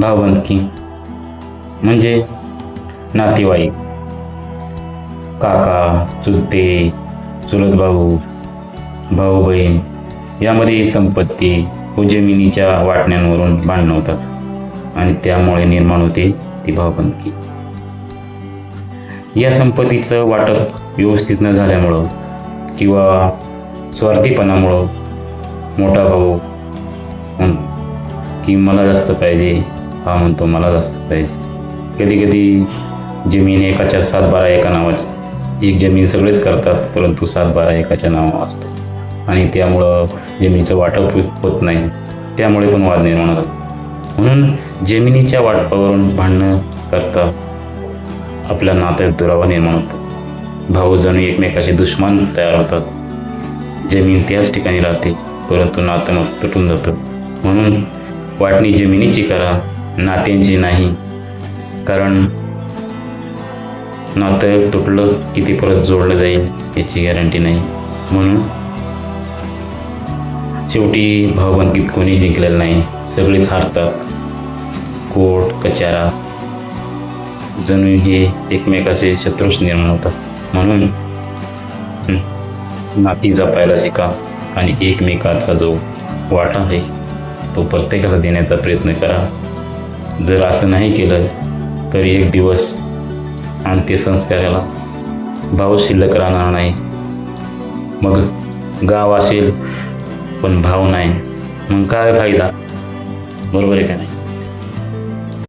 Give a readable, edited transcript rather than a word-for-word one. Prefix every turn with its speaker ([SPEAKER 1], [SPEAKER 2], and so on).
[SPEAKER 1] भावबंदकी म्हणजे नातेवाईक, काका, चुलते, चुलत भाऊ, भाऊ बहीण यामध्ये संपत्ती व जमिनीच्या वाटण्यांवरून भांडणं होतात आणि त्यामुळे निर्माण होते ती भावबंदकी. या संपत्तीचं वाटप व्यवस्थित न झाल्यामुळं किंवा स्वार्थीपणामुळं मोठा भाऊ की मला जास्त पाहिजे, हा म्हणतो मला जास्त पाहिजे. कधी कधी जमीन एकाच्या 7-12 एका नावाची, एक जमीन सगळेच करतात परंतु 7-12 एकाच्या नावावर असतो आणि त्यामुळं जमिनीचं वाटप होत नाही, त्यामुळे पण वाद निर्माण होतात. म्हणून जमिनीच्या वाटपावरून भांडणं करता आपल्या नात्यात दुरावा निर्माण होतो. भाऊ जणू एकमेकाचे दुश्मन तयार होतात. जमीन त्याच ठिकाणी राहते परंतु नातं मग तुटून जातं. म्हणून वाटणी जमिनीची करा, नात्यांची नाही. कारण नातं तुटलं की ते परत जोडलं जाईल याची गॅरंटी नाही. म्हणून शेवटी भावबंदकीत कोणी जिंकलेलं नाही, सगळेच हारतात. कोर्ट कचेऱ्या जणू हे एकमेकाचे शत्रूच निर्माण होतात. म्हणून नाती जपायला शिका आणि एकमेकाचा जो वाटा आहे तो प्रत्येकाला देण्याचा प्रयत्न करा. जर असं नाही केलं तर एक दिवस अंत्यसंस्काराला भाव शिल्लक राहणार नाही. मग गाव असेल पण भाव नाही, मग काय फायदा? बरोबर आहे का नाही?